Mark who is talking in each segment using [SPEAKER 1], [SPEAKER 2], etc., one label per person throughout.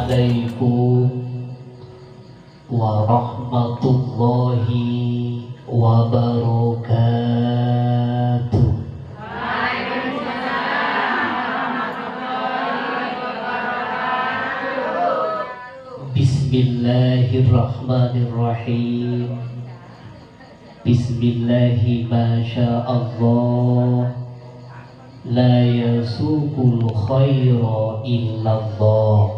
[SPEAKER 1] Assalamualaikum warahmatullahi wabarakatuh. Bismillahirrahmanirrahim. Bismillahi masyaallah. La yasukul khaira illallah.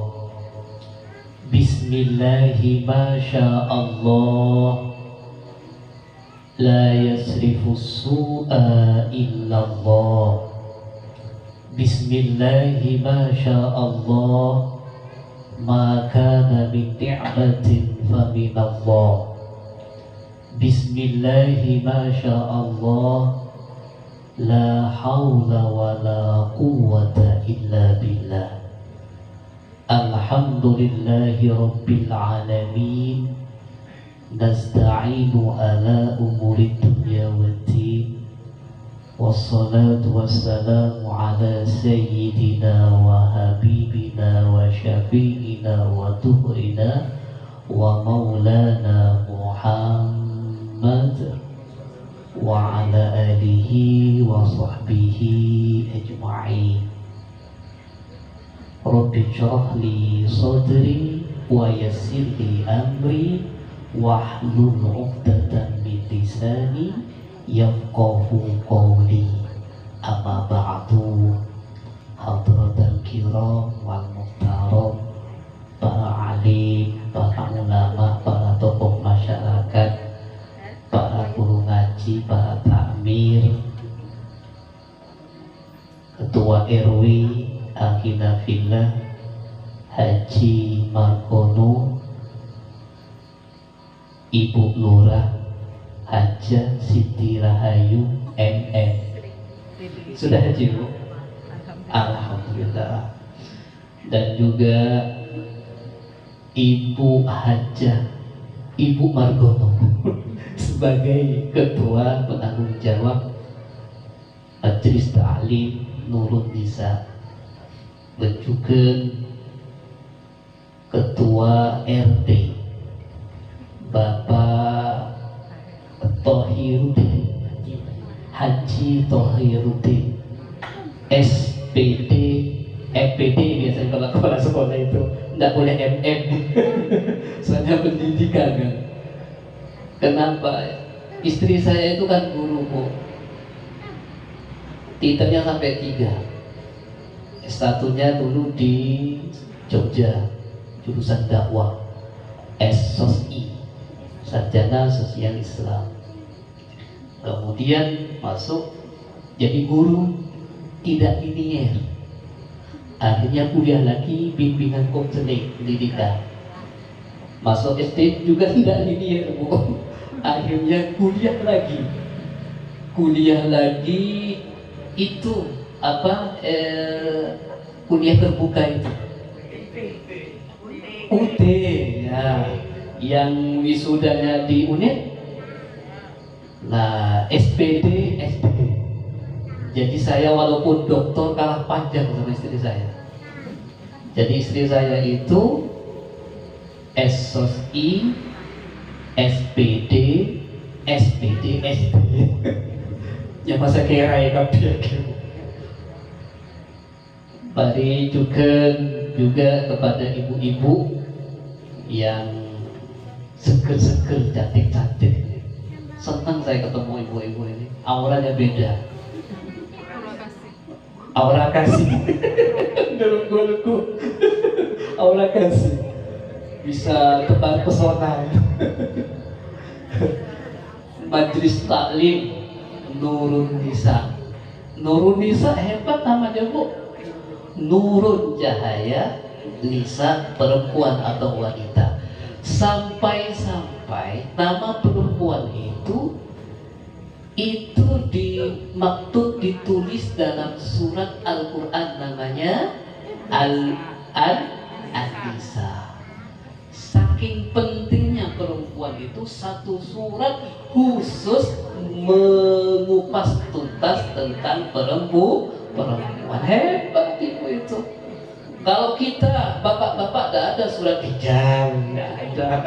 [SPEAKER 1] Bismillahi masyaallah. La yasrifus su'a illallah. Bismillahi masyaallah. Ma kana min ni'matin faminallah. Bismillahi masyaallah. La hawla wa la quwwata illa billah. Alhamdulillahi rabbil alamin. Nasta'inu ala umuri dunya waddin. Wassalatu wassalamu ala sayyidina wa habibina wa syafi'ina wa tuhrina wa maulana Muhammad wa ala alihi wa sahbihi ajma'in. Rabbi shrah li sadri wa yassir li amri wahlul 'uqdatam min lisani yafqahu qawli. Amma ba'du. Hadratal kiram wal muhtaram, para alim, para ulama, para tokoh masyarakat, para guru ngaji, para takmir, ketua RW Akhina Fillah Haji Markono, Ibu Lurah Hajah Siti Rahayu MM. Sudah haji Bu? Alhamdulillah. Dan juga Ibu Hajah Ibu Margono sebagai ketua penanggung jawab Majelis Ta'lim Nurun Nisa, dan juga ketua RT Bapak Tohiruddin Haji Tohiruddin SPD FPD biasanya kalau kepala sekolah itu tidak boleh MM soalnya pendidikan kan. Kenapa? Istri saya itu kan guru Bu, titelnya sampai 3. S1 nya dulu di Jogja jurusan dakwah, SSI Sarjana Sosial Islam, kemudian masuk jadi guru tidak linier, akhirnya kuliah lagi bimbingan konseling pendidikan. Masuk SD juga tidak linier Bu, akhirnya kuliah lagi itu apa kuliah terbuka itu UT ya, yang wisudanya di UNED. Nah SPD. Jadi saya walaupun doktor kalah panjang sama istri saya. Jadi istri saya itu SSI, SPD, SPD. Ya masa kira ya kabeh. Mari juga kepada ibu-ibu yang seger-seger, cantik-cantik. Senang saya ketemu ibu-ibu ini. Auranya beda. Aura kasih. Aura kasih. Bisa tebar pesona. Majelis Taklim Nurun Nisa. Nurun Nisa hebat namanya Bu. Nurun cahaya, Nisa perempuan atau wanita. Sampai nama perempuan itu dimaktub ditulis dalam surat Al-Quran, namanya Al-Nisa. Saking pentingnya perempuan itu, satu surat khusus mengupas tuntas tentang perempuan. Hebat ibu itu. Kalau kita bapak-bapak tidak ada surat hijab, nggak ada,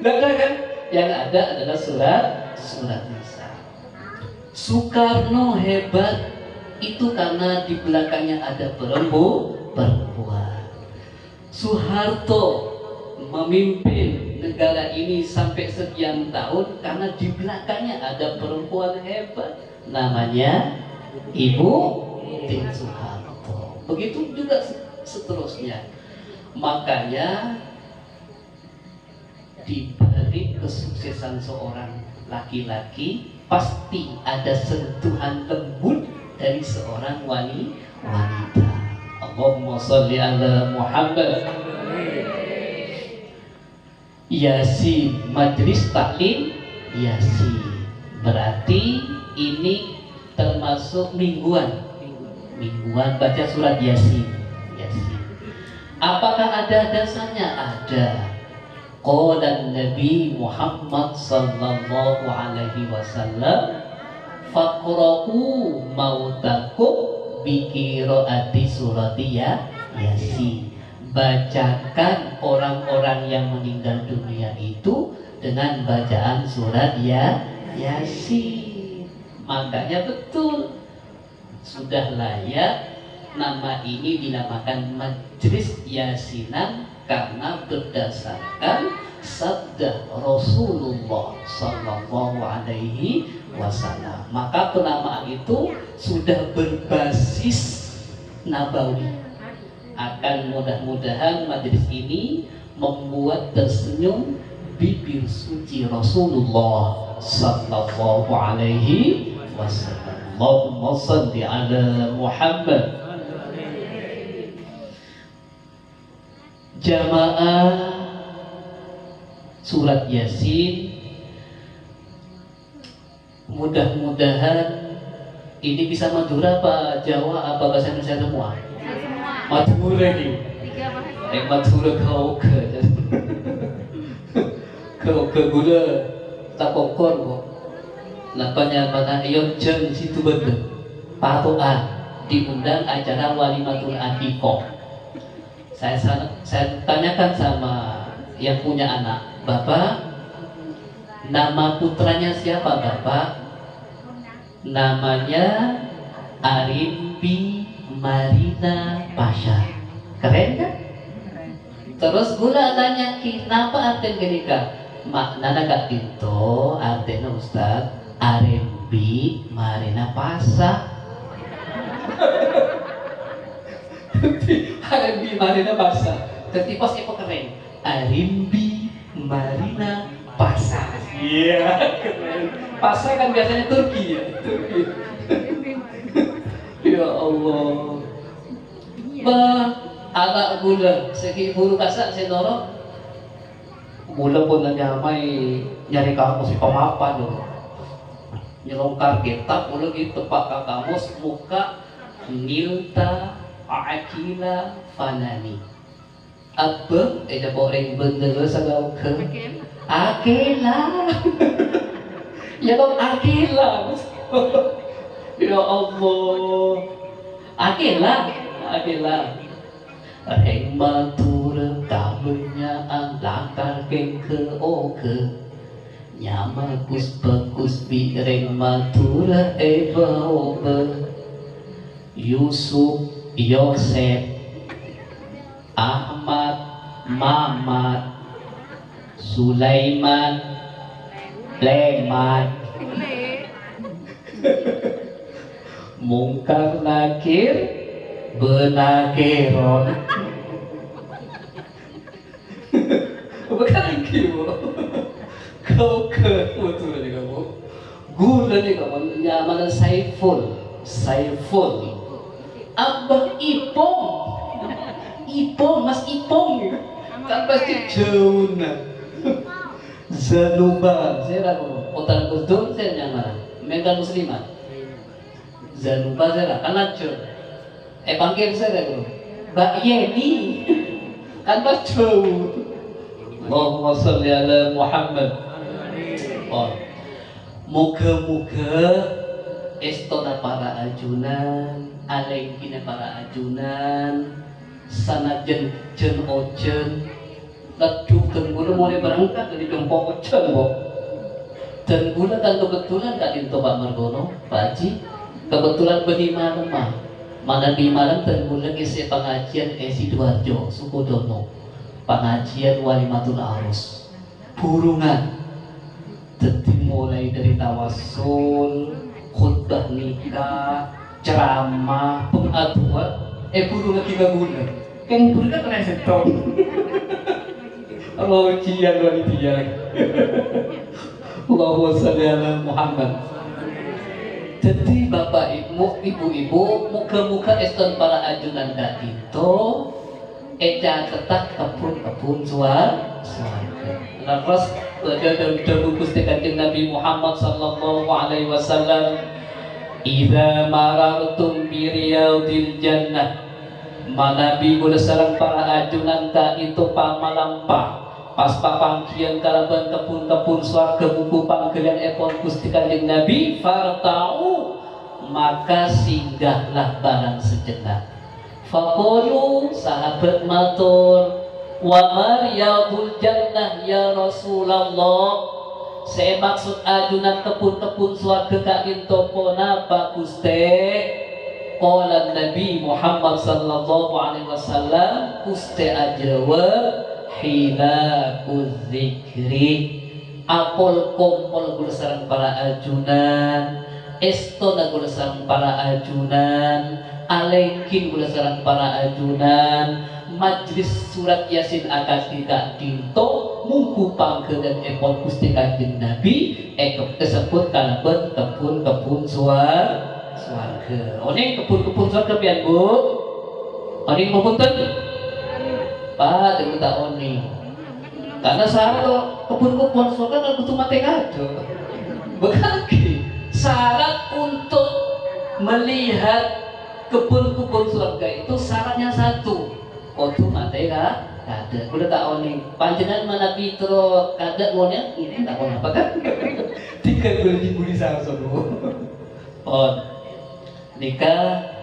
[SPEAKER 1] nggak ada kan? Yang ada adalah surat Nisa. Soekarno hebat itu karena di belakangnya ada perempuan. Soeharto memimpin negara ini sampai sekian tahun karena di belakangnya ada perempuan hebat, namanya Ibu Tien Soeharto. Begitu juga seterusnya. Makanya di balik kesuksesan seorang laki-laki pasti ada sentuhan lembut dari seorang wanita. Allahumma sholli ala Muhammad. Yasin, majelis taklim Yasin. Berarti ini termasuk mingguan baca surat Yasin. Apakah ada dasarnya? Ada. Qala Nabi Muhammad sallallahu alaihi wasallam, faqra'u mautakum biqiraati surati Yasin. Bacakan orang-orang yang meninggal dunia itu dengan bacaan surat Yasin. Makanya betul sudah layak nama ini dinamakan Majelis Yasinan karena berdasarkan sabda Rasulullah sallallahu alaihi wasallam. Maka penamaan itu sudah berbasis nabawi. Akan mudah-mudahan majelis ini membuat tersenyum bibir suci Rasulullah sallallahu alaihi wasallam. Allahumma shalli ala Muhammad. Jamaah surat Yasin, mudah-mudahan ini bisa Madura apa Jawa apa bahasa Indonesia semua? Madura nih. Madura kau ke gula tak pokor kok. Lapanya mana ion jeng situ betul. Patoan diundang acara walimatul aqiqah. Saya tanyakan sama yang punya anak, Bapak, nama putranya siapa Bapak? Namanya Arimbi Marina Pasha. Keren kan? Terus gula tanya, kenapa artinya genika? Maknanya gak gitu, artinya Ustaz, Arimbi Marina Pasha. Arimbi Marina Pasha. Jadi pas itu keren. Arimbi Marina Pasha. Iya, keren. Pasha kan biasanya Turki ya. Turki. Ya Allah. Anak gula segi buru kasak senoro. Gula pun nyamai nyari kamus apa dong. Nyelongkar kitab mulu gitu Pak kamus muka Nilta Akila Fanani. Apa? Boleh bener sagau ke Akila. Ya dong Akila. Ya Allah. Akila. Reng matura kamunya ang lakar keng ke oke. Nyama kus bireng matura eba obe. Yusuf, Yosef, Ahmad, Mamat, Sulaiman, Lemat, Mungkar Nakir, Benakiron. Bukan kibo. Kau ke betul ni kamu. Gula ni kamu nyaman Saiful. Abah Ipong, Mas Ipong kan pasti jauh nah. Zanuba, saya ragu. Otak Gusdum saya nyaman. Medan Muslimat. Zanuba saya kan jauh. Panggil saya ragu. Mbak Yeni kan pas jauh. Allahumma sholli ala Muhammad. Oh, moga-moga estona para ajunan, alaikina para ajunan, sanajan jen ojen leduk tenggula mulai berangkat dari gempok ojen kok tenggula kan kebetulan Kak Dinto Pak Margono Pak Haji kebetulan beni malam mana di malam tenggula ngisi pengajian Sidoarjo Sukodono pengajian Walimatul Arus burungan jadi mulai dari tawasul khutbah nikah ceramah pengaduan burungan 3 bulan yang burungan kena setong rojian walidia Allahumma sholli ala Muhammad. Jadi bapak ibu-ibu muka-muka eston para ajunan dak itu eca tetap kebun suara lepas dalam Gusti Kanjeng Nabi Muhammad sallallahu alaihi wasallam idza marartum bi riyadil jannah manabi kula sareng para ajunan ka itu pamalampah pas papangkian kalaban kebun-kebun swarga buku panggilan epon Gusti Kanjeng Nabi fartau maka singgahlah barang sejenak faqulu sahabat matur wa mariyadul jannah ya Rasulullah saya maksud ajunan kebun-kebun swarga ka intopo napa Gusti qala Nabi Muhammad sallallahu alaihi wasallam Gusti ajawab hilaku zikri apol kompol gula sarang para ajunan estona gula sarang para ajunan alekin gula sarang para ajunan majlis surat yasin akas tidak dinto mungku pangkelan epon Gusti Kanjeng Nabi kesebut kalaban kebun-kebun swarga oning kebun-kebun swarga pian Bu oning mupunten Pak, dengan tak oni. Karena syarat kebun-kebun surga kan butuh mati kado. Bekaki syarat untuk melihat kebun-kebun surga itu syaratnya satu, kudu mati kado. Udah tak oni. Panjenengan mana pitro kada monya ini tak mau apa kan? 30.000 di sana sono. Oh, nikah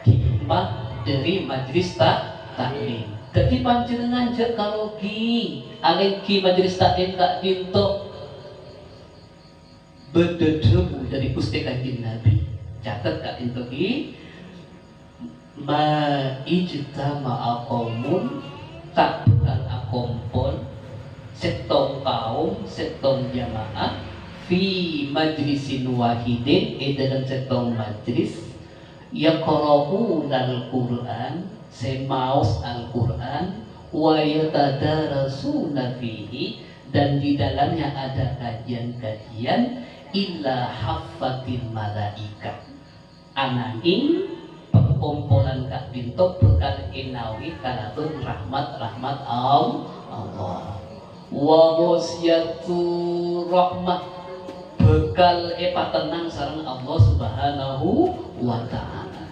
[SPEAKER 1] hikmah dari majelis taklim. Jadi panjenengan jek kalau ki majelis taklim Kak Dinto bededemu dari Gusti Kanjeng Nabi. Catat Kak Dinto ki ma ijtama aqomun tak bukan akompon setong kaum setong jamaah fi majlisin wahidin dalam setong majlis yaqra'un al-Qur'an semaus Al-Quran wa yatadarasuna fihi dan di dalamnya ada kajian-kajian illa haffatil malaika ananging pengkumpulan Kak Dinto bekal inawi kalabun rahmat Allah wa wasyatu rahmat bekal patenang sareng Allah Subhanahu wa ta'ala.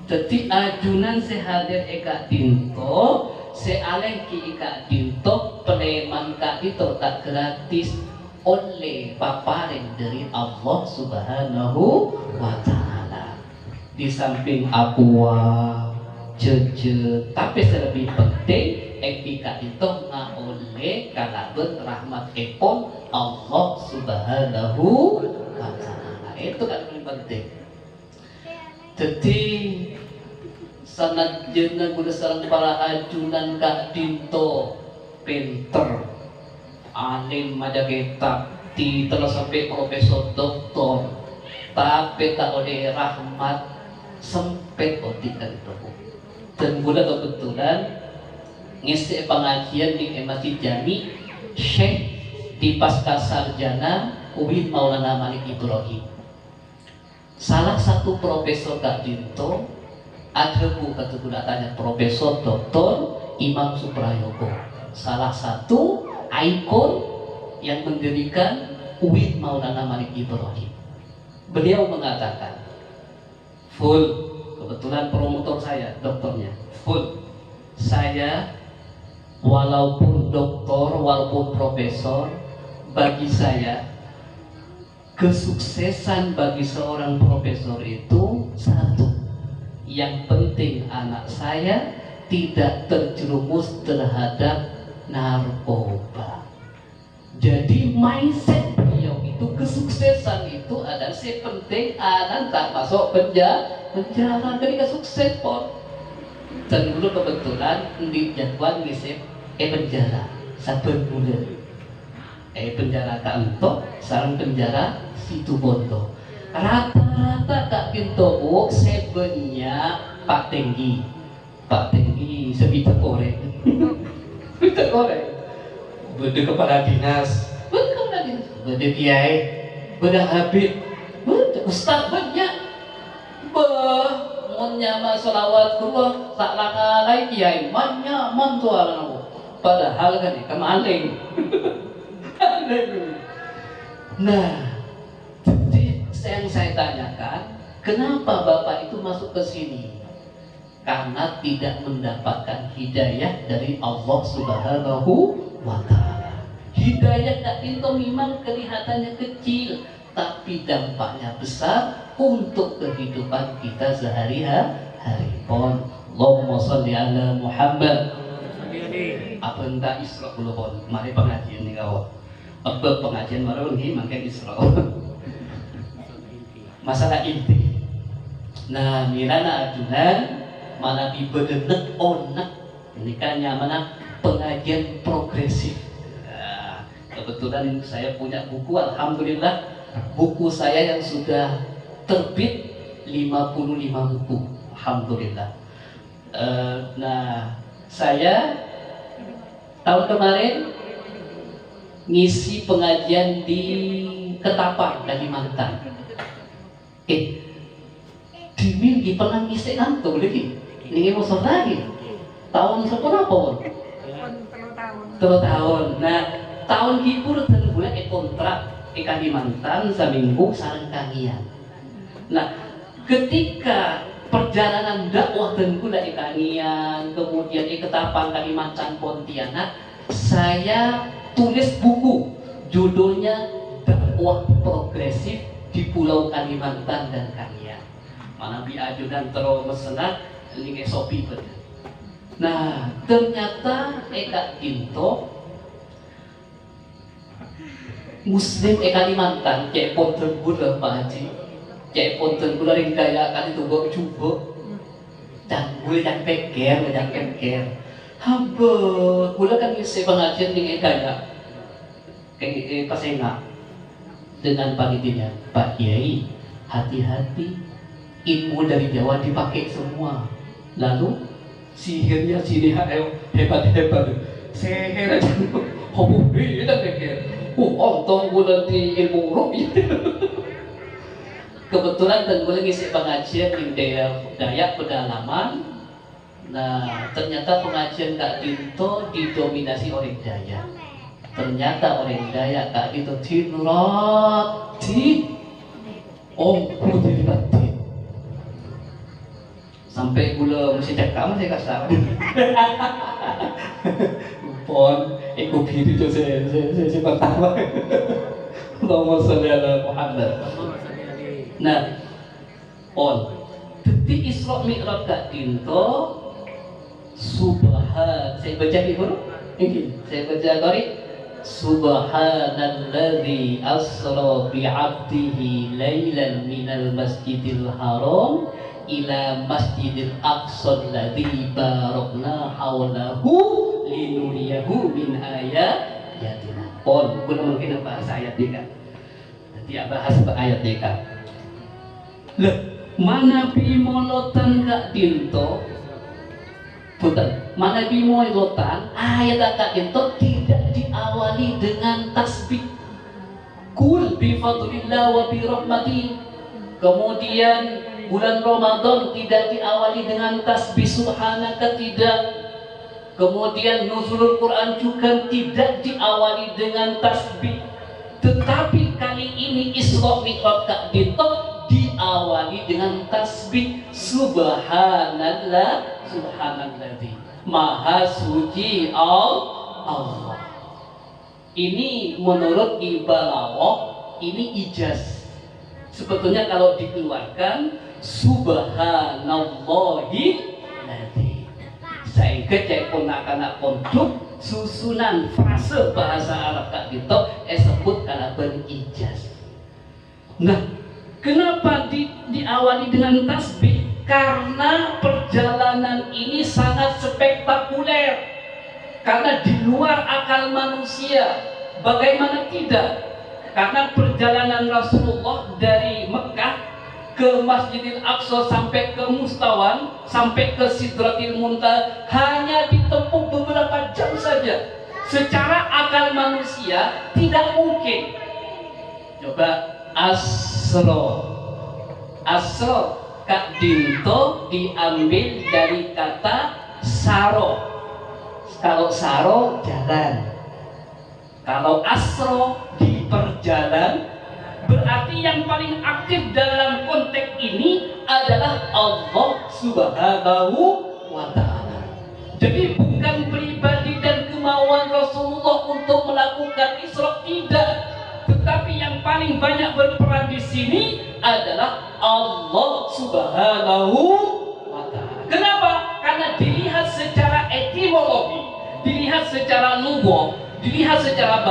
[SPEAKER 1] Jadi ajunan sehadir Kak Dinto, sealengki Kak Dinto, peleman Kak Dinto tak gratis oleh paparing dari Allah Subhanahu wa Ta'ala. Di samping aqua, jeje, tapi lebih penting Kak Dinto oleh kalabun rahmat epon Allah Subhanahu wa Ta'ala. Itu kan lebih penting. Jadi sanadjeuna kudu sareng para ajunan Kak Dinto pinter alim maja kitab ti telah sampai profesor doktor tapi tak oleh rahmat sempit otik Kak Dinto dan gula kebetulan ngisi pengajian di Masjid Jami Syekh di pasca sarjana Uwin Maulana Malik Ibrahim. Salah satu profesor Kak Dinto ada kata tanya Profesor Dr. Imam Suprayogo, salah satu ikon yang mendirikan UIN Maulana Malik Ibrahim. Beliau mengatakan full, kebetulan promotor saya dokternya full, saya walaupun doktor walaupun profesor, bagi saya kesuksesan bagi seorang profesor itu satu, yang penting anak saya tidak terjerumus terhadap narkoba. Jadi mindset beliau itu, kesuksesan itu adalah si penting anak tak masuk penjara ketika sukses pun. Dan dulu kebetulan di jadwal ngisip penjara saben bulan. Penjara kantor, sarang penjara situ bondo. Rata-rata Kak Kinto bu sebenarnya Pak Tenggi sebita korek, sebita korek. Beda kepala dinas, beda kiai, beda habib, beda ustaz banyak. Munnya mah selawat keluar tak laka lain kiai banyak mantualan. Padahal kan kemaling. Nah, jadi yang saya tanyakan, kenapa Bapak itu masuk ke sini? Karena tidak mendapatkan hidayah dari Allah Subhanahu wa Ta'ala. Hidayah Kak Kinto memang kelihatannya kecil, tapi dampaknya besar untuk kehidupan kita sehari-hari. Allahumma sholli ala Muhammad. Apa entah Isra dulu pun, mari pengajian nih kau. Apa pengajian baru nih makan Isra. Masalah inti. Nah, mirana ajunan mana dibedenek onak. Ini kan yang mana pengajian progresif. Nah, kebetulan saya punya buku, alhamdulillah buku saya yang sudah terbit 55 buku, alhamdulillah. Nah, saya tahun kemarin ngisi pengajian di Ketapang, Kalimantan. Dimiliki pernah ngisi kantor lagi. Ini mau lagi. Tahun seberapa pun? 3 tahun. Nah, tahun hibur dan bulan kontrak Kalimantan seminggu sareng kangian. Nah, ketika perjalanan dakwah dan gula Kangian, kemudian Ketapang, Kalimantan, Pontianak, saya tulis buku judulnya Dakwah Progresif di Pulau Kalimantan dan Kangian. Mana biajudan terus mesenat ini sopi bener. Nah, ternyata Kak Kinto Muslim Kalimantan cek ponten gula Pak Haji, cek ponten gula ring kaya kan itu gua coba dan gula yang peker. Hamba gula kan isi pengajian ring kaya kayak pasenga dengan panitinya, Pak Kiai hati-hati, ilmu dari Jawa dipakai semua. Lalu sihirnya sini hebat, sihir aja hobi dan pikir, ontong gue nanti ilmu rupiah. Kebetulan dan gue ngisi pengajian di Dayak Pedalaman. Nah, ternyata pengajian Kak Kinto didominasi orang Dayak. Ternyata orang Dayak Kak Kinto dirati, dirati. Sampai gula mesti cakap masih kasar. Pon, ikut kiri tu saya pertama. Allahumma sholli ala Muhammad. Nah, pon, detik Isra Mi'raj Kak Kinto, subhan. Saya baca huruf ini. Saya baca kori. Subhanalladzi asra bi'abdihi lailan minal masjidil haram ila masjidil aqsa alladzi barakna hawlahu linuriyahu min ayatina. Pon, guna mungkin bahasa ayat dia kan. Nanti bahas ayat dia kan. Lah, mana bimolotan Kak Kinto? Putar, mana bimolotan ayat Kak Kinto tidak diawali dengan tasbih. Kul bi fadlillah wa bi rahmati. Kemudian bulan Ramadan tidak diawali dengan tasbih subhanaka, tidak. Kemudian nuzulul Quran juga tidak diawali dengan tasbih. Tetapi kali ini Isra Mi'raj Kak Kinto diawali dengan tasbih subhanallah, subhanalladzi maha suci Allah. Ini menurut Ibalawah ini ijaz. Sebetulnya kalau dikeluarkan subhanallahi ladzi, Sehingga cek anak pondok susunan frase bahasa Arab kak gitu sebut karena berijaz. Nah, kenapa diawali dengan tasbih? Karena perjalanan ini sangat spektakuler, karena di luar akal manusia. Bagaimana tidak? Karena perjalanan Rasulullah dari Mekah ke Masjidil Aqsa sampai ke Mustawan, sampai ke Sidratil Muntaha hanya ditempuh beberapa jam saja. Secara akal manusia tidak mungkin. Coba asro Kak Dinto diambil dari kata saro. Kalau saro jalan, kalau asro di perjalanan, berarti yang paling aktif dalam konteks ini adalah Allah Subhanahu wa Ta'ala. Jadi bukan pribadi dan kemauan Rasulullah untuk melakukan Isra, tidak, tetapi yang paling banyak berperan di sini adalah Allah Subhanahu wa Ta'ala. Kenapa? Karena dilihat secara etimologi, dilihat secara lugah, dilihat secara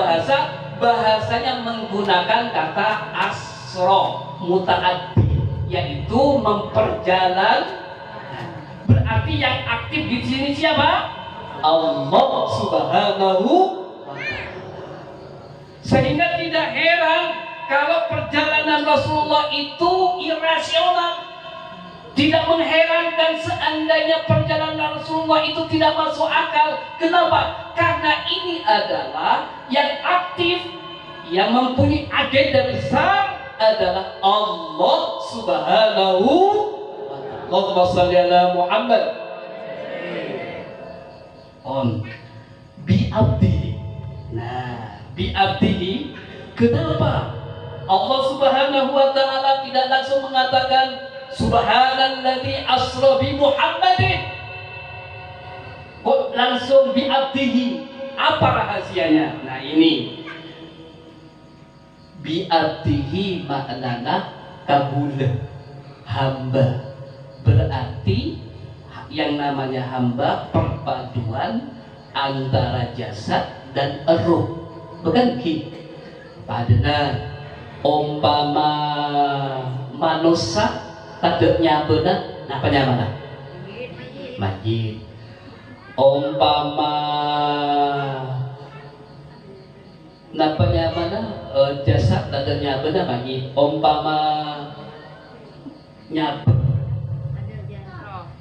[SPEAKER 1] bahasanya menggunakan kata asro muta'addi, yaitu memperjalan. Berarti yang aktif di sini siapa? Allah Subhanahu wa Ta'ala. Sehingga tidak heran kalau perjalanan Rasulullah itu irasional. Tidak mengherankan seandainya perjalanan Rasulullah itu tidak masuk akal. Kenapa? Karena ini adalah yang aktif, yang mempunyai agenda besar adalah Allah Subhanahu wa Ta'ala. Allahumma shalli ala Muhammad. Bi'abdihi. Nah, bi'abdihi. Kenapa Allah Subhanahu wa Ta'ala tidak langsung mengatakan Subhanalladzi asra bi Muhammadin, kok langsung bi'abdihi? Apa rahasianya? Nah, ini bi'abdihi maknanya kabulah, hamba. Berarti yang namanya hamba perpaduan antara jasad dan ruh. Bukan ki. Padahal umpama manusia tadeknya benar, napanya mana? Majid. Umpama napanya mana? Jasad tadeknya benar majid. Umpama nyab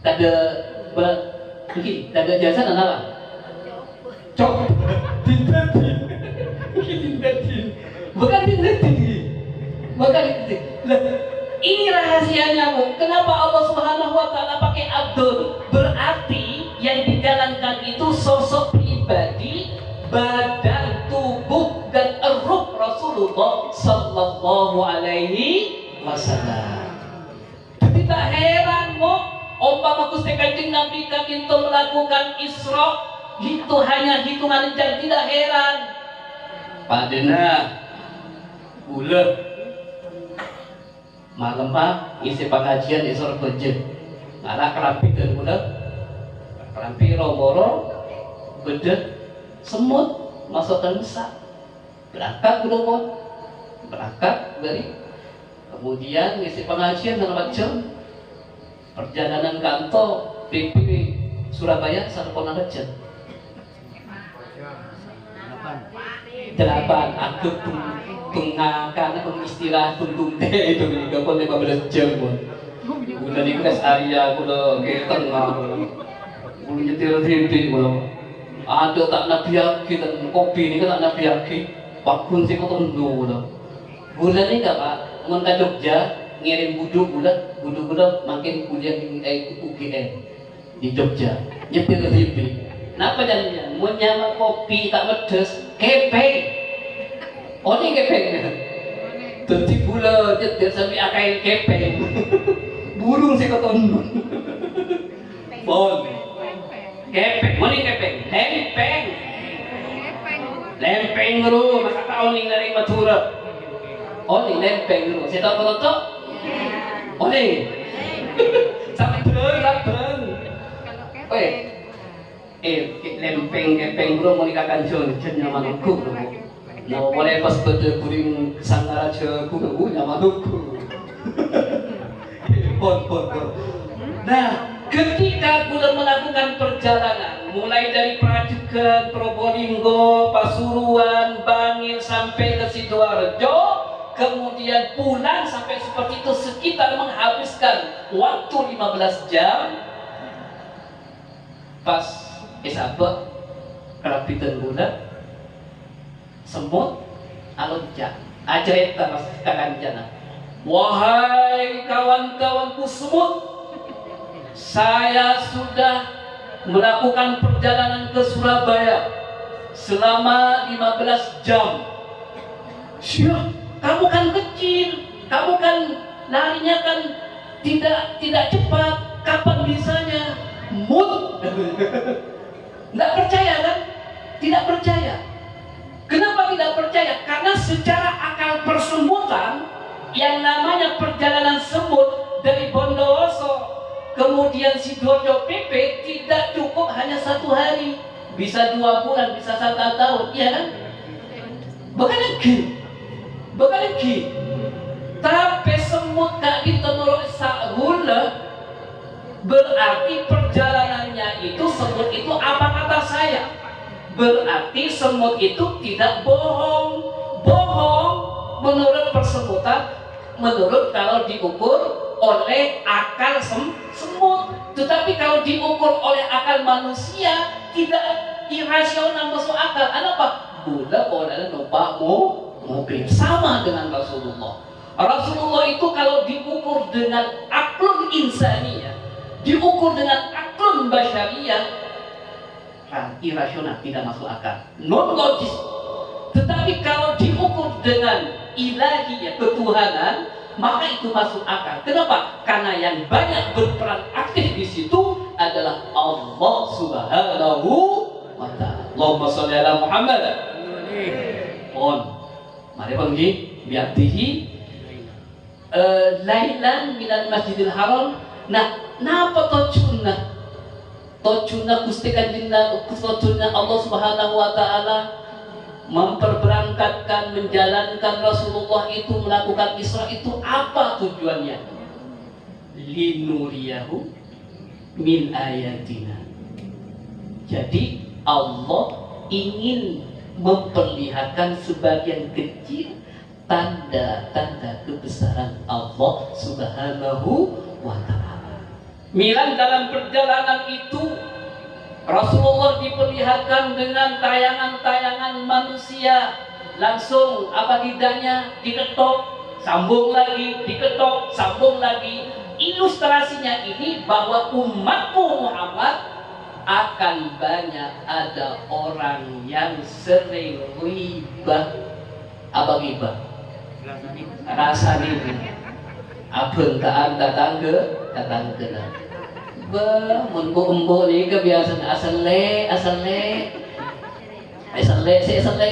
[SPEAKER 1] tade mungkin tade jasad dan apa? Cok tindatin. Bukan tindatin. Bukan tindatin. Ini rahasianya, Bu. Kenapa Allah Subhanahu wa Ta'ala pakai abdul? Berarti yang dijalankan itu sosok pribadi, badan, tubuh dan ruh Rasulullah sallallahu alaihi wasallam. Tidak heran, Bu. Umpama Gusti Kanjeng Nabi kami itu melakukan Isra, itu hanya hitungan jam, tidak heran. Padahal bulan malam pak isi pengajian di sore kerja anak kerampi dan muda kerampi romoro bedet semut masukkan besar berangkat gudong berangkat dari kemudian isi pengajian dalam jam perjalanan kantor PP Surabaya sarpona jam 8 aku pengakan pengistirahat tungtung teh itu juga pun 15 jam pun udah di rest area udah ke tengah udah nyetir titik ada tak nabiaki dan kopi ini kan tak nabiaki wakun sih kau tunggu bulan ini gak pak ngontak Jogja ngirim budu makin kuliah di UGM di Jogja nyetir titik kenapa jadinya mau nyama kopi tak pedes kepeng. Oh ini kepeng, tentu pula nyetir sampai akai kepeng, burung sih ketemu. Bon, kepeng, mana kepeng? Lempeng dulu, masa tahu nih dari Madura. Oh ini lempeng dulu, saya tahu kalau tuh. Oh ini, sabeng. Oke, lempeng kepeng bro mau nikahkan jon jennya manungku bro. Nah boleh pas beda kuring sangara je kudu nyamanungku. Pon. Nah, ketika kula melakukan perjalanan mulai dari Prajurit, Probolinggo, Pasuruan, Bangil sampai ke Sidoarjo, kemudian pulang sampai seperti itu sekitar menghabiskan waktu 15 jam. Pas isabek kerapitan bulan semut alonjak ajareta mas kakanjana. Wahai kawan-kawanku semut, saya sudah melakukan perjalanan ke Surabaya selama 15 jam. Syah, kamu kan kecil, kamu kan larinya kan tidak cepat, kapan bisanya? Mut. Nggak percaya kan? Tidak percaya. Kenapa tidak percaya? Karena secara akal persemutan yang namanya perjalanan semut dari Bondowoso kemudian Sidoarjo PP tidak cukup hanya 1 hari, bisa 2 bulan, bisa 1 tahun, iya kan? Bukan lagi. Tapi semut gak ditenuruk sahula, berarti perjalanannya itu semut itu apa kata saya? Berarti semut itu tidak bohong. Menurut persemutan, menurut kalau diukur oleh akal semut, tetapi kalau diukur oleh akal manusia tidak irasional, masuk akal. Apa? Buddha boleh numpak mobil, sama dengan Rasulullah. Rasulullah itu kalau diukur dengan aklun insaniyah, diukur dengan aklun basyariyah, irasional, tidak masuk akal, non logis. Tetapi kalau diukur dengan ilahiyah, ketuhanan, maka itu masuk akal. Kenapa? Karena yang banyak berperan aktif di situ adalah Allah Subhanahu wa Ta'ala. Allahumma sholli ala Muhammad. Mari pergi biatihi lailan minal Masjidil Haram. Nah, napa tojuna? Tojuna Gusti Kanjeng tojuna Allah Subhanahu wa Ta'ala memperberangkatkan, menjalankan Rasulullah itu melakukan Isra itu apa tujuannya? Linuriyahu min ayatina. Jadi Allah ingin memperlihatkan sebagian kecil tanda-tanda kebesaran Allah Subhanahu wa Ta'ala. Milan dalam perjalanan itu Rasulullah diperlihatkan dengan tayangan-tayangan manusia, langsung apa tidaknya diketok, sambung lagi, diketok, sambung lagi. Ilustrasinya ini bahwa umatmu Muhammad akan banyak ada orang yang sering ribah. Apa ribah? Rasa ini. Abang taan datang ke Embo ni kebiasaan asal le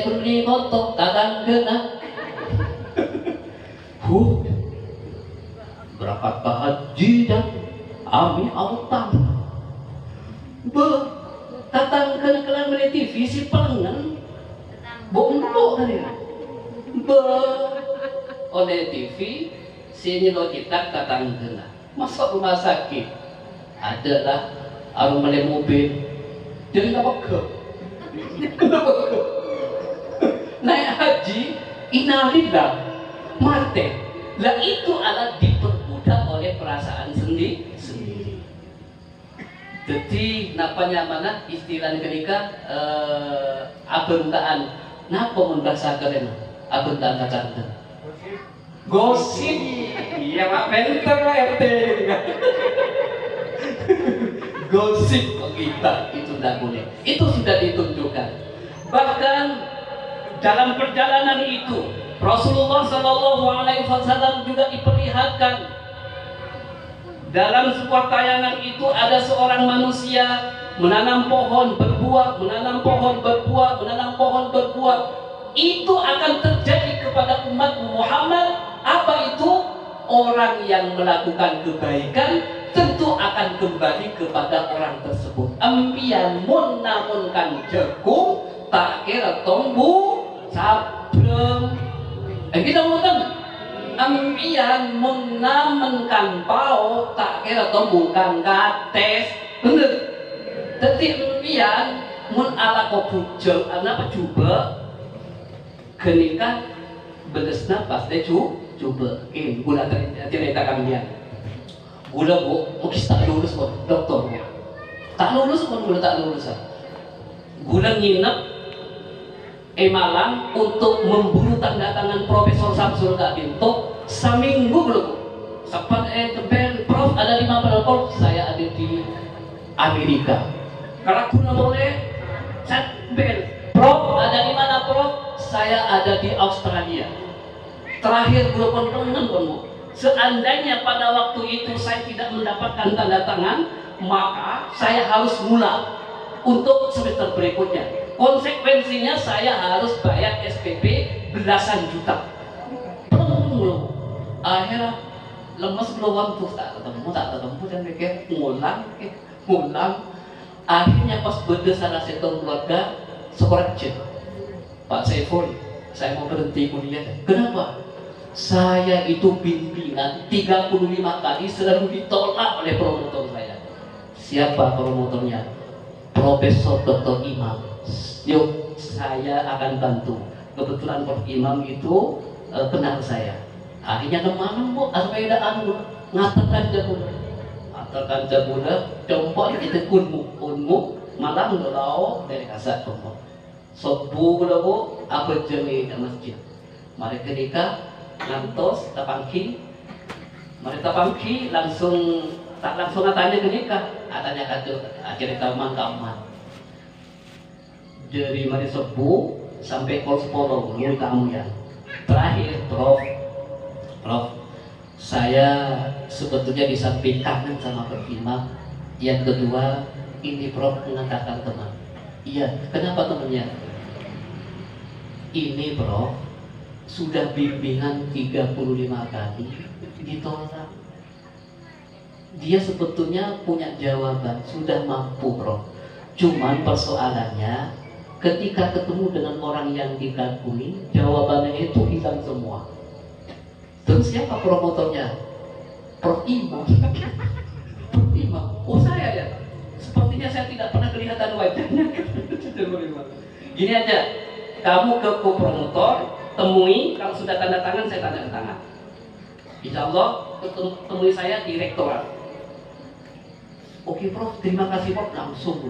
[SPEAKER 1] kundi kotok tatang kena. Berangkat ke haji dan ami autan. Tatang kena kelang dari TV si pelengan. Bombo kan ya. Oleh TV sini lo kita tatang kena. Masuk rumah sakit. Adalah arung melek mobil jadi apa ke naik haji inalillah mati lah, itu adalah diperbudak oleh perasaan sendiri. Jadi napanya mana istilah ketika abentaan napa membahasa keren abentaan kata gosip iya mak penter RT gosip kita itu tidak boleh, itu sudah ditunjukkan. Bahkan dalam perjalanan itu Rasulullah SAW juga diperlihatkan dalam sebuah tayangan itu ada seorang manusia menanam pohon berbuah, menanam pohon berbuah, menanam pohon berbuah. Itu akan terjadi kepada umat Muhammad. Apa itu? Orang yang melakukan kebaikan tentu akan kembali kepada orang tersebut. Ampian mun namun kan jagung tak kira tombu sabrem. Kita ngomong ampian mun namun kan pau tak kira tombu kan gates. Bener. Jadi ampian mun ala ko bujel ana pejuba kenika bedesna pas teh coba gula cerita kalian gula bu mungkin tak lulus kok dokter bu tak lulus pun gula tak lulus gula nginep Malang untuk memburu tanda tangan Profesor Samsul Kak Binto seminggu belum sempat tebel prof ada 5 prof saya ada di Amerika karena guna boleh saya bel prof ada di mana prof saya ada di Australia. Terakhir belum pengen kamu. Seandainya pada waktu itu saya tidak mendapatkan tanda tangan, maka saya harus mulai untuk semester berikutnya. Konsekuensinya saya harus bayar SPP belasan juta. Belum. Akhirnya lemes belum tak ketemu dan mikir ngulang. Akhirnya pas berdasar setong keluarga sekolah cek. Pak Saiful, saya mau berhenti kuliah. Kenapa? Saya itu bimbingan 35 kali selalu ditolak oleh promotor saya. Siapa promotornya? Profesor Dr. Imam. Yuk, saya akan bantu. Kebetulan Prof. Imam itu kenal saya. Akhirnya kemana bu? Asbedaan ngatakan jabula. Ngatakan jabula, jompo itu unmu, malah ngelau dari kasar jompo. Sobu bu, aku jeli ke masjid. Mari ketika ngantos tapangki langsung tanya ke nikah tanya kacau akhirnya kaman dari mari sebu sampai kol 10 menurut kamu ya terakhir prof saya sebetulnya di samping kangen sama Perfima. Yang kedua ini prof mengatakan teman iya kenapa temannya ini prof sudah bimbingan 35 kali ditolak. Dia sebetulnya punya jawaban, sudah mampu bro. Cuman persoalannya ketika ketemu dengan orang yang dikagumi, jawabannya itu hilang semua. Terus siapa promotornya? Prof. Imam. Prof. Imam. Oh saya ya. Sepertinya saya tidak pernah kelihatan wajahnya. Gini aja, kamu ke promotor temui, kalau sudah tanda tangan saya tanda tangan. Insya Allah temui saya di rektorat. Oke prof, terima kasih prof, langsung.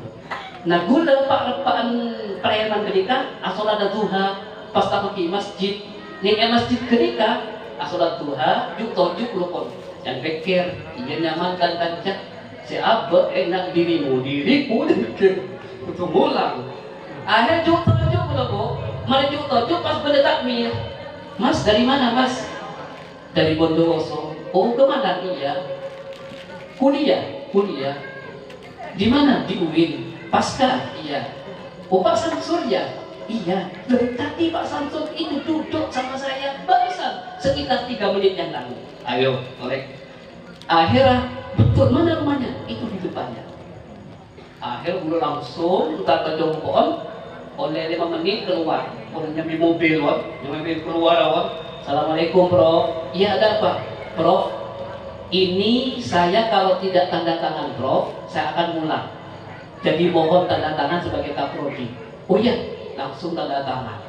[SPEAKER 1] Nah gula pak-pakan pelayanan ketika asolat duha pas tamuki masjid nih masjid ketika asolat duha juk tojuk lupon yang pikir iya nyaman kan kancak si abah enak diriku untuk mulang akhirnya juk tojuk bu mari juk tojuk pas benda takmir mas dari mana mas dari Bondowoso oh kemana iya kuliah di mana di UIN pasca iya oh Pak Samsul ya iya dari tadi Pak Samsul itu duduk sama saya barusan sekitar 3 menit yang lalu ayo oleh akhirnya betul mana rumahnya itu di depannya akhir bulu langsung entar ke jongkon oleh 5 menit keluar nyambi mobil keluar Assalamualaikum Prof iya ada apa Prof ini saya kalau tidak tanda tangan Prof saya akan mulai jadi mohon tanda tangan sebagai kaprodi. Oh iya, langsung tanda tangan.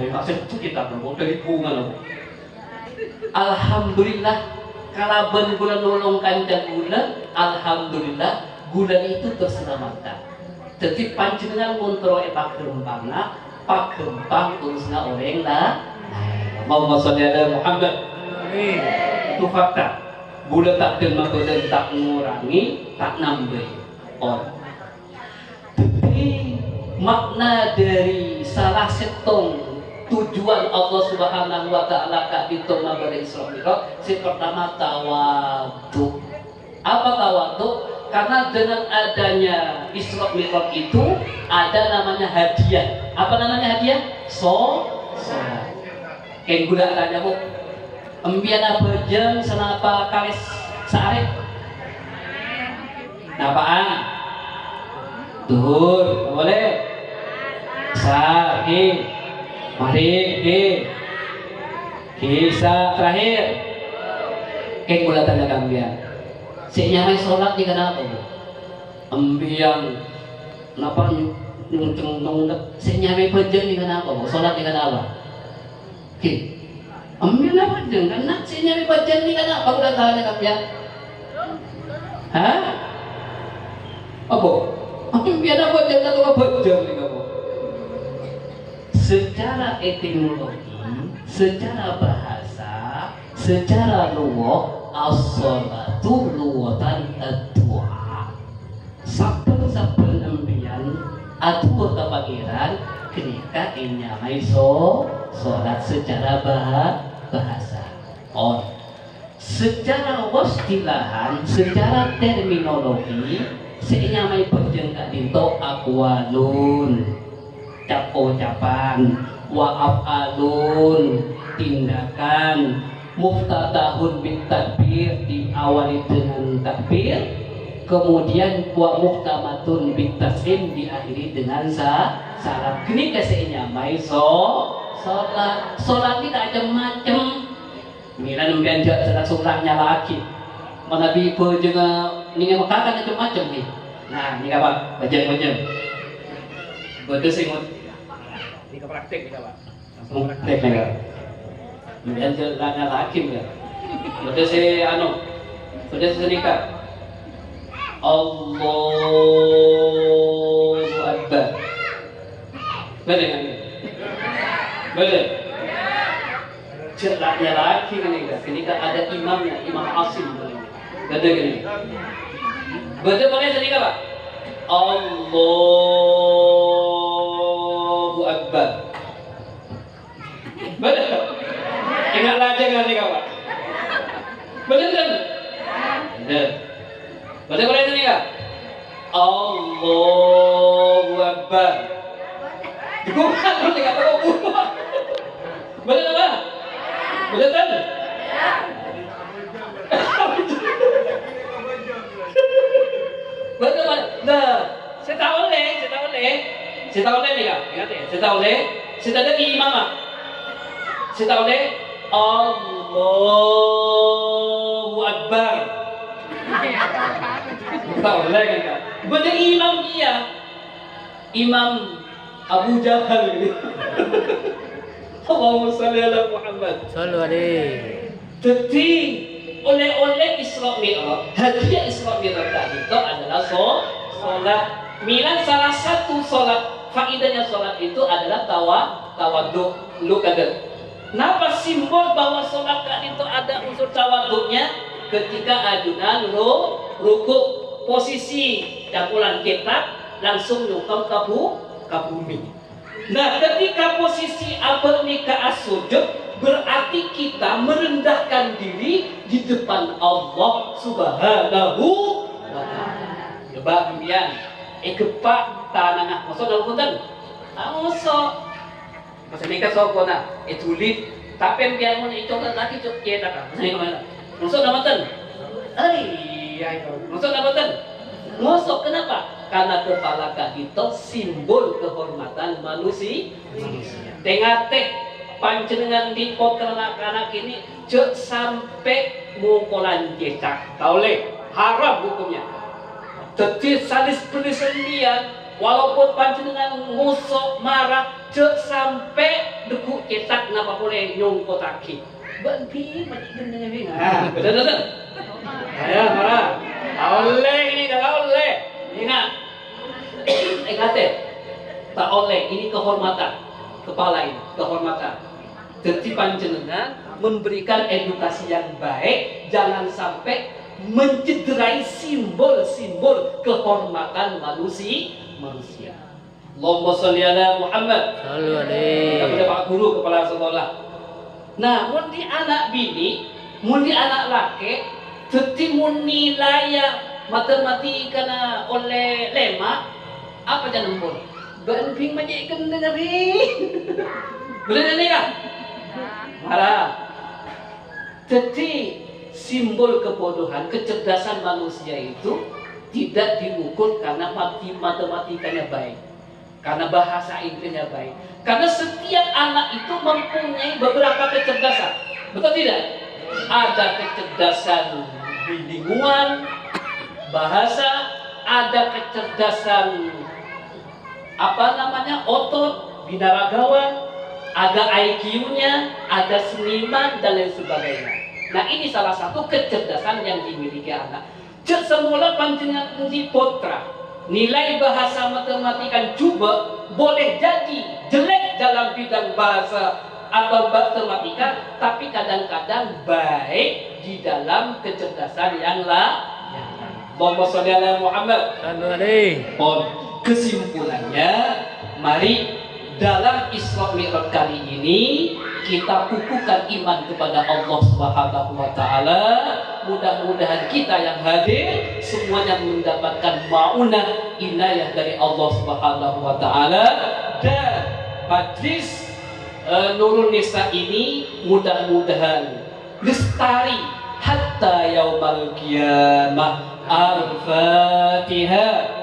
[SPEAKER 1] Maksud itu kita berbuat dari bunga loh. Alhamdulillah, kalau bulan nolong kanjang gula, alhamdulillah gula itu terselamatkan. Jadi panjenengan kontrol pak gempang urusnya orang lah. Allahumma sholli ala Muhammad. Itu fakta. Gula tak termakan dan tak mengurangi, tak nambah orang. Tapi makna dari salah setong tujuan Allah Subhanahu Wa Taala kak itu mabari Isra Mi'raj. Si pertama tawadu. Apa tawadu? Karena dengan adanya Isra Mi'raj itu ada namanya hadiah. Apa namanya hadiah? Sholat. Kayak gula tanya bu. Embiana bejeng senapa kalis saarek. Napaan? Duhur, boleh. Saki, mari, kisah terakhir. Kek mula tanda kambian. Si nyamai sholat di kenapa? Embiang, kenapa nyung si nyamai bejeng di kenapa? Sholat di kenapa? Ki, embiang apa bejeng? Karena si nyamai bejeng di kenapa? Udah tanya kambian. Hah? Apa? Embiang apa bejeng atau bejeng di kenapa? Secara etimologi, secara bahasa, secara luwak, as-sholatu luwatan ad-du'a. Saben-saben embian atur ke pangeran ketika inyamai sholat secara bahasa. On. Secara wastilahan, secara terminologi, seinyamai berjengka dinto akwalun. Ucapan, wa'af'alun, tindakan, muftatahun bin takbir, diawali dengan takbir, kemudian wa muhtamatun bin taslim, diakhiri dengan salam. Ini kesehnya mai sholat ini tak macam-macam. Mila nembian salat surahnya lagi. Mana bipo juga ni makakan macam-macam ni. Nah, ni apa? Baca. Betul sih. Ini praktek nih Pak. Langsung praktek nih Pak. Kemudian jalannya lagi ya. Betul sih betul sih nikah. Allahu Akbar. Betul kan? Betul. Jalannya lagi nih Kak. Ini kan ada imamnya, Imam Asim. Betul gini. Betul boleh sih nikah Pak. Allahu Akbar. Betul. Ingat lagi nanti kawan. Betul kan? Betul. Betul boleh ini kak? Allahu Akbar. Dikumpulkan nanti kata kau. Betul apa? Betul kan? Betul Pak. Nah, saya tahu nih kak. Ingat ya, saya tahu ada imam ah. Saya tahu Allahu Akbar. Tahu kan kak? Betul imam dia, Imam Abu Jahal gitu. Allahumma sholli ala Muhammad. Sallu alaihi. Jadi oleh Isra Mi'raj, hadiah Isra Mi'raj tadi itu adalah sholat. Milan salah satu sholat, faidahnya sholat itu adalah tawadhu, lukader. Kenapa simbol bahwa sholat tadi itu ada unsur tawadhunya? Ketika ajunan ruku, posisi cakulan kitab langsung nyukam ke bumi. Nah, ketika posisi nikah sujud, berarti kita merendahkan diri di depan Allah Subhanahu wa ta'ala. Coba kemudian kepak tanah masuk dalam punten. Masuk. Masa nikah sokona tulit tapi biar mun itu lagi cuk kita kan. Saya kemana? Masuk dalam punten. Masuk dalam punten. Masuk kenapa? Karena kepala kaki itu simbol kehormatan manusia. Tengah panjenengan di anak ini cek sampai mukolan cecak. Tahu le, haram hukumnya. Jadi salis pelisenian, walaupun panjenengan ngusok marah, cek sampai deku cetak napa boleh nyongko taki. Bagi macam dengan bingung. Betul. Ayo marah. Oleh ini dah oleh. Ingat, tak oleh ini kehormatan kepala ini kehormatan. Jadi panjenengan memberikan edukasi yang baik, jangan sampai mencederai simbol-simbol kehormatan manusia. Allahumma sholli ala Muhammad. Shallu alaihi. Kepada Pak Guru kepala sekolah. Nah, mun di anak bini, mun di anak laki, jadi mun nilai matematika na oleh lema apa jangan pun banting majikan dengan ring boleh ni kan marah Jadi simbol kebodohan, kecerdasan manusia itu tidak diukur karena matematikanya baik, karena bahasa Inggrisnya baik. Karena setiap anak itu mempunyai beberapa kecerdasan, betul tidak? Ada kecerdasan bilingual, bahasa, ada kecerdasan otot, binaragawan, ada IQ-nya, ada seniman dan lain sebagainya. Nah, ini salah satu kecerdasan yang dimiliki anak. Semula panjenengan uji potra, nilai bahasa matematika juga boleh jadi jelek dalam bidang bahasa atau matematika, tapi kadang-kadang baik di dalam kecerdasan yang lain. Allahumma sholli ala Muhammad. Kesimpulannya, mari dalam Isra Mi'raj kali ini kita kukuhkan iman kepada Allah Subhanahu wa taala. Mudah-mudahan kita yang hadir semuanya mendapatkan maunah inayah dari Allah Subhanahu wa taala, dan majlis Nurun Nisa ini mudah-mudahan lestari hatta yaumal qiyamah. Al-Fatihah.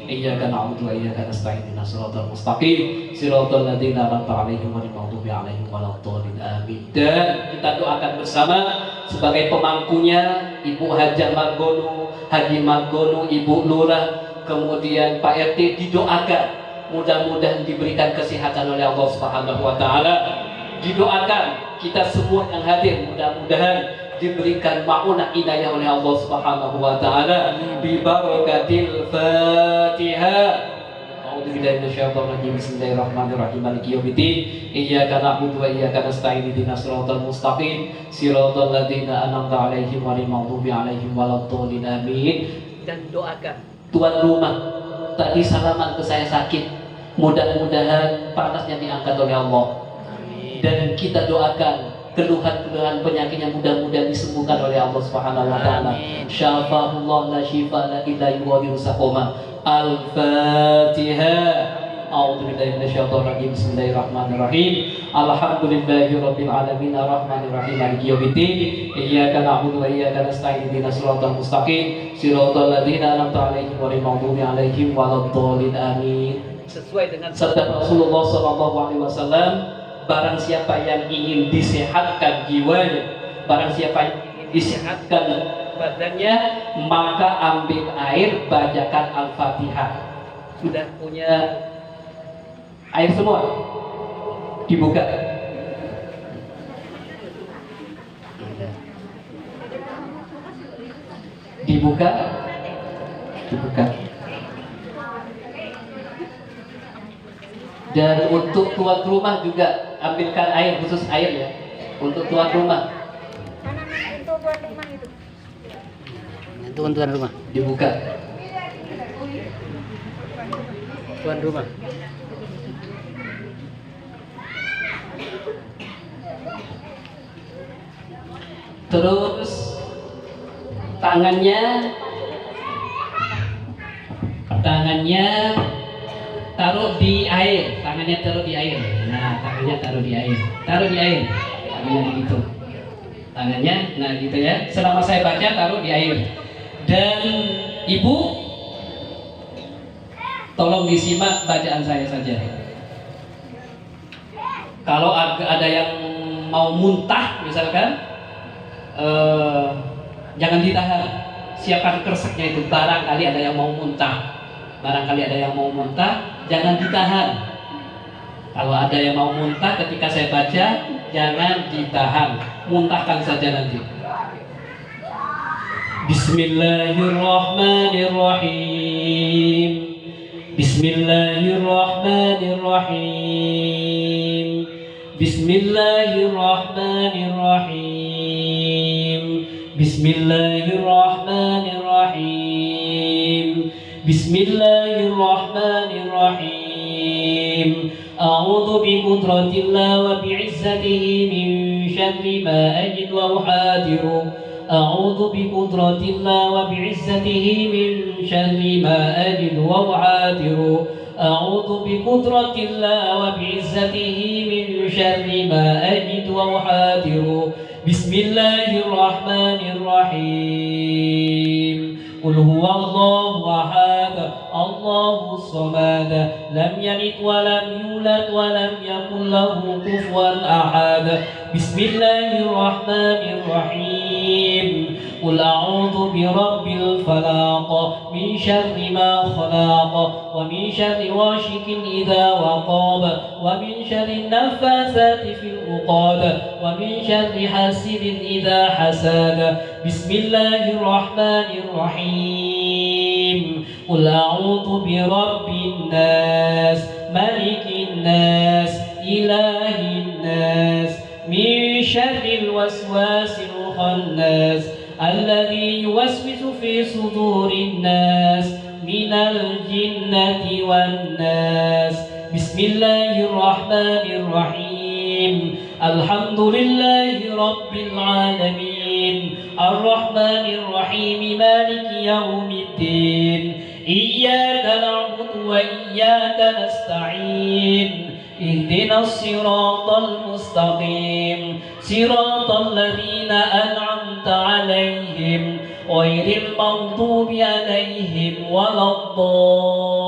[SPEAKER 1] Iyyaka na'budu wa iyyaka nasta'in ihdinas siratal mustaqim siratal ladzina an'amta 'alaihim ghairil maghdubi 'alaihim waladdallin amin. Dan kita doakan bersama sebagai pemangkunya Ibu Hajah Margono, Haji Margono, Ibu Lurah, kemudian Pak RT, didoakan mudah-mudahan diberikan kesehatan oleh Allah Subhanahu wa taala. Didoakan kita semua yang hadir mudah-mudahan diberikan ma'unah inayah oleh Allah Subhanahu wa taala bi barakatil Fatihah. A'udzubillahi minasyaitonir rajim. Bismillahirrahmanirrahim. Maliki yaumiddin. Iyyaka na'budu wa iyyaka nasta'in ihdinas siratal mustaqim siratal ladzina an'amta 'alaihim ghairil maghdubi 'alaihim waladdallin amin. Dan doakan tuan rumah tadi salaman ke saya sakit, mudah-mudahan panasnya diangkat oleh Allah. Dan kita doakan keluhan-keluhan penyakitnya mudah-mudahan disembuhkan oleh Allah Subhanahu wa taala. Syafa'ullah la syifaa illa yughadiru saqama. Al-Fatihah. A'udzubillahi minasyaitonir rajim. Bismillahirrahmanirrahim. Alhamdulillahirabbil alamin arrahmanir rahim maliki yaumiddin. Iyyaka na'budu wa iyyaka nasta'in ihdinas siratal mustaqim siratal ladzina an'amta 'alaihim ghairil maghdubi 'alaihim waladdallin amin. Sesuai dengan sabda Rasulullah sallallahu alaihi wasallam, barang siapa yang ingin disehatkan jiwanya, barang siapa yang ingin disehatkan badannya, maka ambil air, bacakan Al-Fatihah. Sudah punya air semua? Dibuka. Dibuka. Dibuka. Dan untuk tuan rumah juga ambilkan air, khusus air ya, untuk tuan rumah.
[SPEAKER 2] Untuk tuan rumah itu.
[SPEAKER 3] Tuan rumah.
[SPEAKER 1] Dibuka.
[SPEAKER 3] Tuan rumah.
[SPEAKER 1] Terus tangannya taruh di air, tangannya taruh di air. Nah, tangannya taruh di air, tangannya gitu. Tangannya, nah gitu ya. Selama saya baca taruh di air. Dan ibu, tolong disimak bacaan saya saja. Kalau ada yang mau muntah, misalkan, jangan ditahan. Siapkan kerseknya itu. Barangkali ada yang mau muntah. Jangan ditahan. Kalau ada yang mau muntah ketika saya baca, jangan ditahan, muntahkan saja nanti. Bismillahirrahmanirrahim. Bismillahirrahmanirrahim. Bismillahirrahmanirrahim. Bismillahirrahmanirrahim. Bismillahirrahmanirrahim. A'udzu biqudratillah wa bi'izzatihi min syarri ma ajid wa uhadiru. أعوذ بقدرة الله وبعزته من شر ما أجد وأحاذر أعوذ بقدرة الله وبعزته من شر ما أجد وأحاذر بسم الله الرحمن الرحيم قل هو الله أحد الله الصمد لم يلد ولم يولد ولم يكن له كفوا أحد بسم الله الرحمن الرحيم قل أعوذ برب الفلق من شر ما خلق ومن شر غاشق إذا وقب ومن شر النفاثات في العقد ومن شر حاسد إذا حسد بسم الله الرحمن الرحيم قل أعوذ برب الناس ملك الناس إله الناس من شر الوسواس الخناس الذي يوسوس في صدور الناس من الجنة والناس بسم الله الرحمن الرحيم الحمد لله رب العالمين الرحمن الرحيم مالك يوم الدين إياك نعبد وإياك نستعين اهدنا الصراط المستقيم صراط الذين أنعمت عليهم غير المغضوب عليهم ولا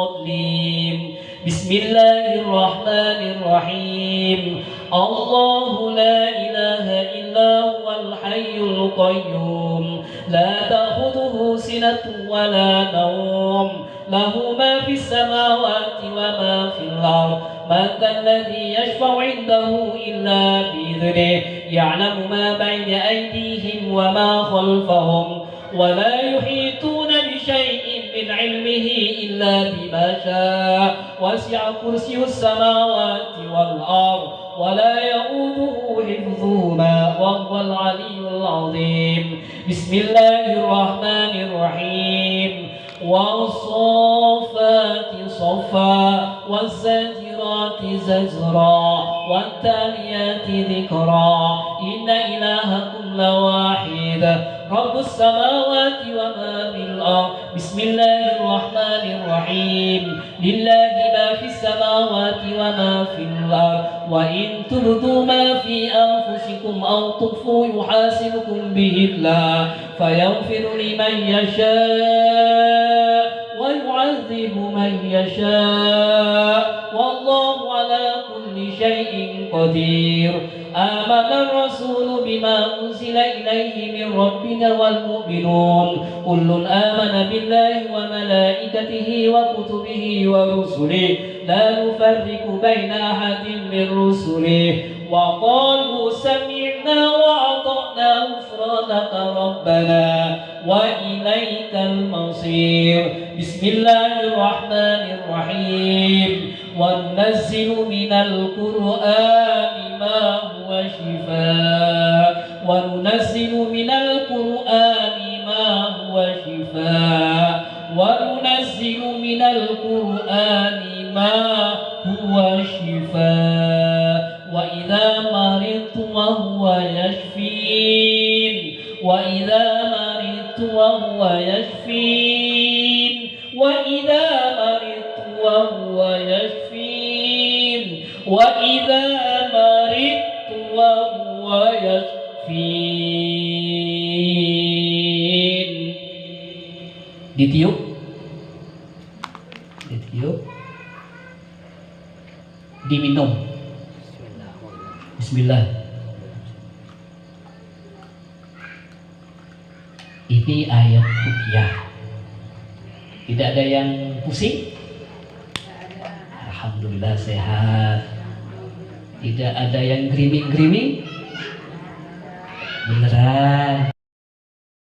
[SPEAKER 1] الضالين بسم الله الرحمن الرحيم الله لا إله إلا هو الحي القيوم لا تأخذه سنة ولا نوم له ما في السماوات وما في الأرض من ذا الذي يشفع عنده إلا بإذنه يعلم ما بين أيديهم وما خلفهم ولا يحيطون بشيء من علمه إلا بما شاء وسع كرسي السماوات والأرض ولا يؤوده حفظهما وهو العلي العظيم بسم الله الرحمن الرحيم والصافات صفا والزاجرات زجرا والتاليات ذكرا إن إلهكم لواحد رب السماوات وما في الأرض بسم الله الرحمن الرحيم لله ما في السماوات وما في الأرض وإن تبدوا ما في أنفسكم أو تخفوا يحاسبكم به الله فيغفر لمن يشاء ويعذب من يشاء والله على كل شيء قدير آمن الرسول بما أنزل إليه من ربنا والمؤمنون كل آمن بالله وملائكته وكتبه ورسله لا نفرق بين أحد من رسله وقالوا سمعنا وأطعنا غفرانك ربنا وإليك المصير بسم الله الرحمن الرحيم وننزل من القرآن ما هو شفاء وننزل من القرآن ما هو شفاء وننزل من القرآن ما هو شفاء وإذا مرضت وهو يشفين وإذا مرضت وهو يشفين وإذا مرضت وهو يشفين وإذا مرضت وهو يشفين ditiup diminum bismillah. Ini ayat ruqyah. Tidak ada yang pusing? Alhamdulillah sehat. Tidak ada yang griming-griming? Beneran?